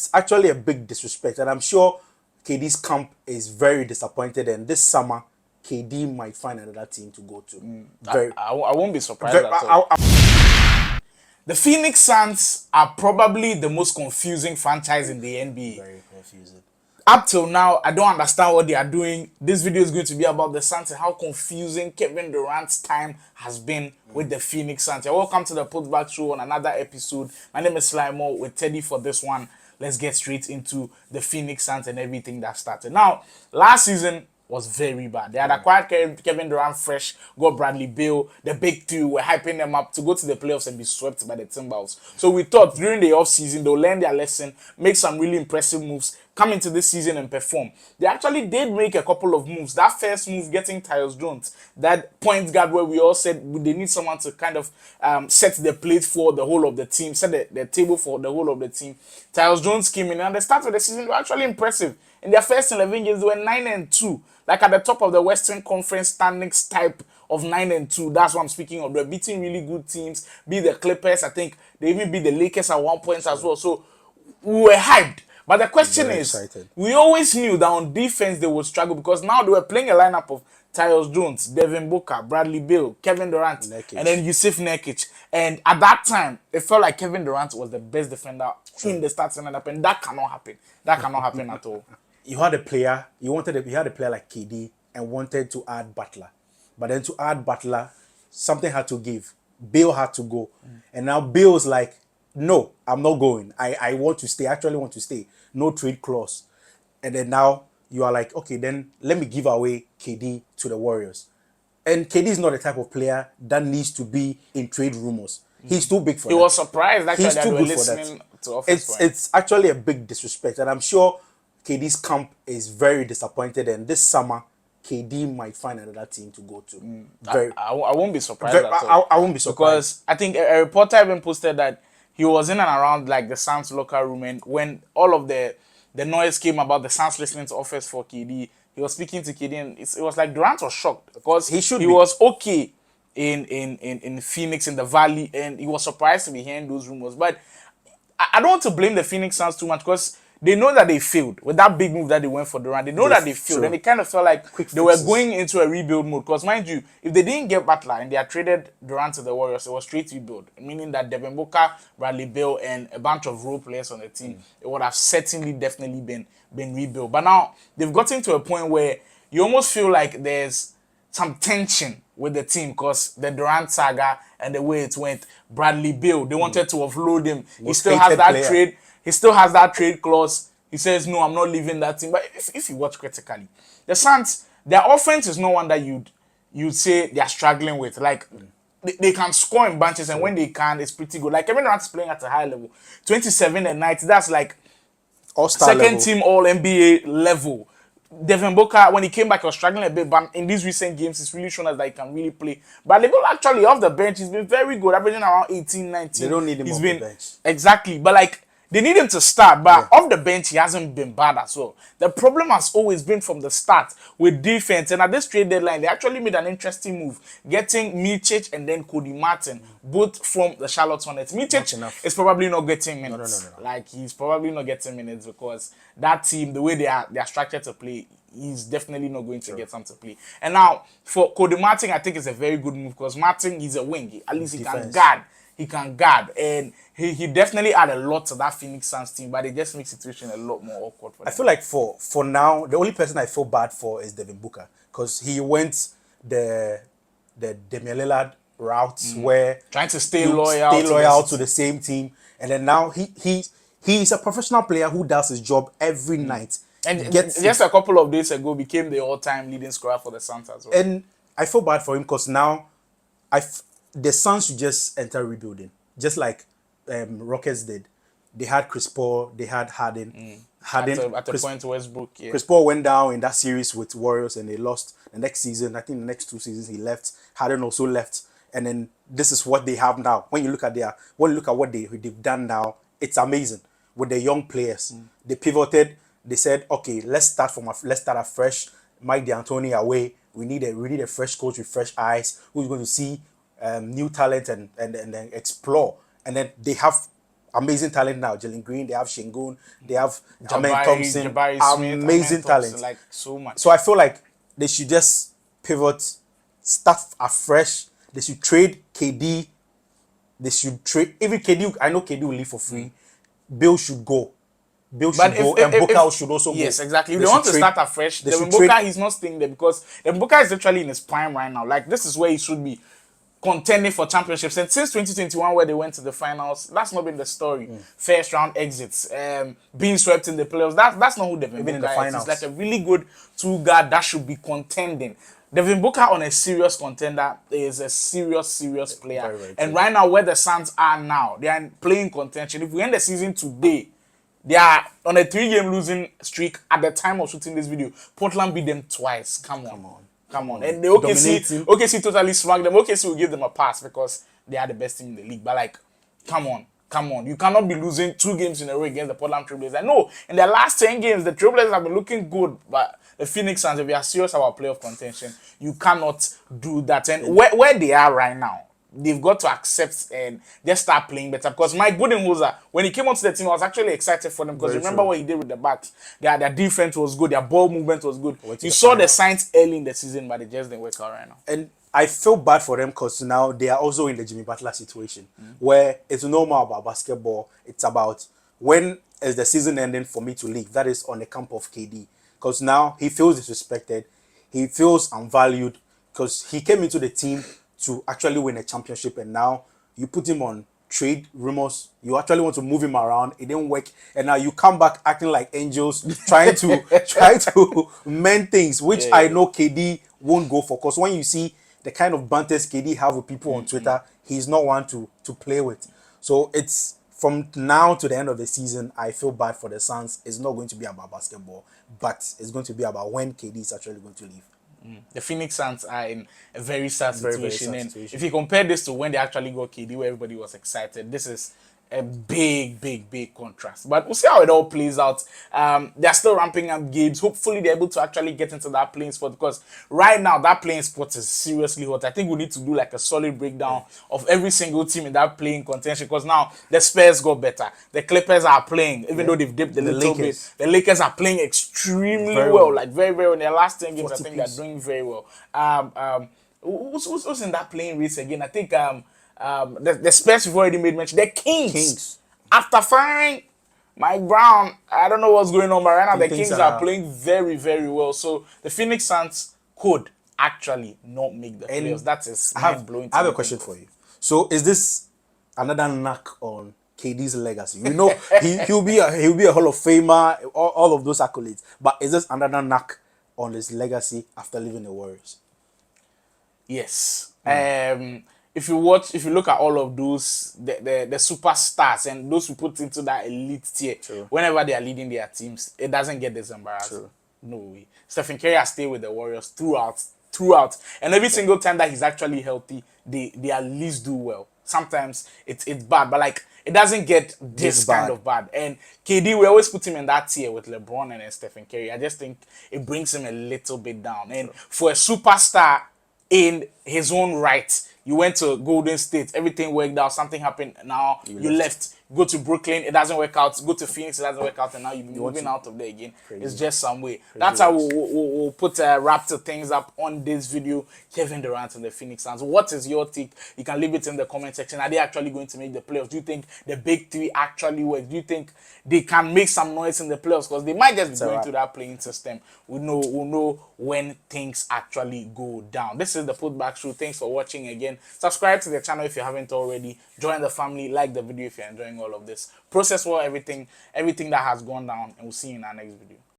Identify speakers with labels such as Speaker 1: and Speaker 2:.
Speaker 1: It's actually a big disrespect, and I'm sure KD's camp is very disappointed. And this summer, KD might find another team to go to.
Speaker 2: I won't be surprised at all. The Phoenix Suns are probably the most confusing franchise in the NBA.
Speaker 1: Very confusing.
Speaker 2: Up till now, I don't understand what they are doing. This video is going to be about the Suns and how confusing Kevin Durant's time has been with the Phoenix Suns. Welcome to the Putback Show on another episode. My name is Slimo with Teddy for this one. Let's get straight into the Phoenix Suns and everything that started. Now, last season was very bad. They had acquired Kevin Durant fresh, got Bradley Beal, the big two, were hyping them up to go to the playoffs and be swept by the Timberwolves. So we thought during the offseason they'll learn their lesson, make some really impressive moves, come into this season and perform. They actually did make a couple of moves. That first move, getting Tyus Jones, that point guard where we all said they need someone to kind of set the plate for the whole of the team, set the table for the whole of the team. Tyus Jones came in and the start of the season were actually impressive. In their first 11 games, they were 9-2. Like at the top of the Western Conference standings type of 9-2. That's what I'm speaking of. They're beating really good teams. Beat the Clippers. I think they even beat the Lakers at one point as well. So we were hyped. But the question is, we always knew that on defense they would struggle because now they were playing a lineup of Tyus Jones, Devin Booker, Bradley Beal, Kevin Durant, and then Yusuf Nurkic. And at that time, it felt like Kevin Durant was the best defender in the starting lineup, and that cannot happen. That cannot happen at all.
Speaker 1: You had a player, you had a player like KD and wanted to add Butler. But then to add Butler, something had to give. Beal had to go. And now Beal's like, no, I'm not going. I want to stay. I actually want to stay. No trade clause. And then now you are like, okay, then let me give away KD to the Warriors. And KD is not the type of player that needs to be in trade rumors. He's too big for that.
Speaker 2: He was surprised actually
Speaker 1: He's
Speaker 2: that
Speaker 1: too
Speaker 2: they were
Speaker 1: good for
Speaker 2: listening
Speaker 1: that.
Speaker 2: to offers.
Speaker 1: It's actually a big disrespect. And I'm sure KD's camp is very disappointed. And this summer, KD might find another team to go to.
Speaker 2: I won't be surprised at all.
Speaker 1: I won't be surprised.
Speaker 2: Because I think a reporter even posted that he was in and around like the Suns locker room, and when all of the noise came about the Suns listening to offers for KD, he was speaking to KD, and it was like Durant was shocked because he was okay in Phoenix, in the Valley, and he was surprised to be hearing those rumors. But I don't want to blame the Phoenix Suns too much because they know that they failed with that big move that they went for Durant. They know that they failed, and it kind of felt like they were going into a rebuild mode. Because mind you, if they didn't get Butler and they had traded Durant to the Warriors, it was straight rebuild, meaning that Devin Booker, Bradley Beal, and a bunch of role players on the team, it would have certainly, definitely been rebuilt. But now they've gotten to a point where you almost feel like there's some tension with the team because the Durant saga and the way it went. Bradley Beal, they wanted to offload him. He still has that trade. He still has that trade clause. He says, no, I'm not leaving that team. But if you watch critically, the Suns, their offense is not one that you'd say they're struggling with. Like, they can score in bunches, and when they can, it's pretty good. Like, Kevin Durant is playing at a high level. 27 a night, that's like
Speaker 1: all-star
Speaker 2: second team All-NBA level. Devin Booker, when he came back, he was struggling a bit, but in these recent games, he's really shown us that he can really play. But Beal actually, off the bench, he's been very good, averaging around 18, 19.
Speaker 1: They don't need him off the bench.
Speaker 2: Exactly, but like, they need him to start, but off the bench, he hasn't been bad as well. The problem has always been from the start with defense, and at this trade deadline, they actually made an interesting move, getting Milicic and then Cody Martin, both from the Charlotte Hornets. Milicic is probably not getting minutes. No. Like, he's probably not getting minutes because that team, the way they are structured to play, he's definitely not going to get some to play. And now, for Cody Martin, I think it's a very good move because Martin, he's a wing. At least he can guard. He can guard, and he definitely add a lot to that Phoenix Suns team, but it just makes the situation a lot more awkward for them.
Speaker 1: I feel like for now, the only person I feel bad for is Devin Booker because he went the Damian Lillard route where
Speaker 2: trying to stay loyal
Speaker 1: to the same team, and then now he's a professional player who does his job every night.
Speaker 2: And just a couple of days ago became the all-time leading scorer for the Suns as well.
Speaker 1: And I feel bad for him because now the Suns should just enter rebuilding, just like Rockets did. They had Chris Paul, they had Harden.
Speaker 2: At a point, Westbrook. Yeah.
Speaker 1: Chris Paul went down in that series with Warriors, and they lost the next season. I think the next 2 seasons he left. Harden also left, and then this is what they have now. When you look at what they've done now, it's amazing with the young players. They pivoted. They said, okay, let's start afresh. Mike D'Antoni away. We need a fresh coach with fresh eyes who's going to see new talent and explore. And then they have amazing talent now. Jalen Green, they have Shingun, they have Amen Thompson,
Speaker 2: Jabari Smith,
Speaker 1: amazing
Speaker 2: Amen Thompson,
Speaker 1: talent.
Speaker 2: like so much.
Speaker 1: So I feel like they should just pivot, start afresh. They should trade KD. They should trade even KD. I know KD will leave for free. Bill should go. Bill should
Speaker 2: But
Speaker 1: go, and Booker should also go.
Speaker 2: yes, exactly. If
Speaker 1: They
Speaker 2: they want
Speaker 1: should
Speaker 2: to
Speaker 1: trade-
Speaker 2: start afresh,
Speaker 1: they
Speaker 2: Devin
Speaker 1: should
Speaker 2: Booker,
Speaker 1: trade-
Speaker 2: he's not staying there because Devin Booker is literally in his prime right now. Like, this is where he should be contending for championships. And since 2021, where they went to the finals, that's not been the story. First round exits, being swept in the playoffs. That's not who Devin Booker
Speaker 1: in the
Speaker 2: is.
Speaker 1: finals.
Speaker 2: It's like a really good two guard that should be contending. Devin Booker on a serious contender is a serious player.
Speaker 1: Very, very
Speaker 2: and
Speaker 1: true.
Speaker 2: right now, where the Suns are now, they are playing contention. If we end the season today, they are on a 3-game losing streak at the time of shooting this video. Portland beat them twice. Come on. And the
Speaker 1: Dominating.
Speaker 2: OKC totally smacked them. OKC will give them a pass because they are the best team in the league. But like, come on. You cannot be losing 2 games in a row against the Portland Trailblazers. I know in their last 10 games, the Trailblazers have been looking good, but the Phoenix Suns, if you are serious about playoff contention, you cannot do that. And where they are right now, they've got to accept and just start playing better. Because Mike Budenholzer, when he came onto the team, I was actually excited for them because
Speaker 1: Very
Speaker 2: remember
Speaker 1: true.
Speaker 2: what he did with the backs. Their defense was good, their ball movement was good.
Speaker 1: Went to
Speaker 2: You
Speaker 1: the
Speaker 2: saw the
Speaker 1: finals.
Speaker 2: signs early in the season, but it just didn't work out right now.
Speaker 1: And I feel bad for them because now they are also in the Jimmy Butler situation where it's no more about basketball. It's about when is the season ending for me to leave. That is on the camp of KD. Because now he feels disrespected. He feels unvalued because he came into the team to actually win a championship, and now you put him on trade rumors. You actually want to move him around. It didn't work, and now you come back acting like angels, trying to mend things, which I know KD won't go for. Because when you see the kind of banters KD have with people on Twitter, he's not one to play with. So it's from now to the end of the season. I feel bad for the Suns. It's not going to be about basketball, but it's going to be about when KD is actually going to leave.
Speaker 2: The Phoenix Suns are in a very sad
Speaker 1: Very,
Speaker 2: situation.
Speaker 1: very sad
Speaker 2: And
Speaker 1: situation.
Speaker 2: if you compare this to when they actually got KD, where everybody was excited, this is a big contrast. But we'll see how it all plays out. They're still ramping up games. Hopefully, they're able to actually get into that playing spot because right now, that playing spot is seriously hot. I think we need to do like a solid breakdown of every single team in that playing contention because now the Spurs got better. The Clippers are playing, even though they've dipped a
Speaker 1: The
Speaker 2: little
Speaker 1: Lakers.
Speaker 2: bit. The Lakers are playing extremely
Speaker 1: Very
Speaker 2: well,
Speaker 1: well.
Speaker 2: like very well. In their last 10 games, I
Speaker 1: 40
Speaker 2: think
Speaker 1: piece.
Speaker 2: they're doing very well. Who's in that playing race again? I think the Spurs we've already made mention. The Kings. After firing Mike Brown, I don't know what's going on, but right now the
Speaker 1: Things
Speaker 2: Kings are playing very well. So the Phoenix Suns could actually not make the playoffs. That is mind-blowing.
Speaker 1: I have a question for you. So is this another knock on KD's legacy? You know, he'll be a Hall of Famer, all of those accolades. But is this another knock on his legacy after leaving the Warriors?
Speaker 2: Yes. If you look at all of those, the superstars and those who put into that elite tier, whenever they are leading their teams, it doesn't get this embarrassing. No way. Stephen Curry has stayed with the Warriors throughout. And every single time that he's actually healthy, they at least do well. Sometimes it's bad, but like it doesn't get this kind of bad. And KD, we always put him in that tier with LeBron and then Stephen Curry. I just think it brings him a little bit down. And for a superstar in his own right, you went to Golden State, everything worked out, something happened, now you left. Go to Brooklyn, it doesn't work out. Go to Phoenix, it doesn't work out, and now you're moving out of there again. It's just some way. That's how we'll put a wrap to things up on this video. Kevin Durant and the Phoenix Suns. What is your take? You can leave it in the comment section. Are they actually going to make the playoffs? Do you think the big three actually work? Do you think they can make some noise in the playoffs? Because they might just be going through that playing system. We'll know when things actually go down. This is the Putback Show. Thanks for watching again. Subscribe to the channel if you haven't already. Join the family. Like the video if you're enjoying all of this. Process well everything that has gone down, and we'll see you in our next video.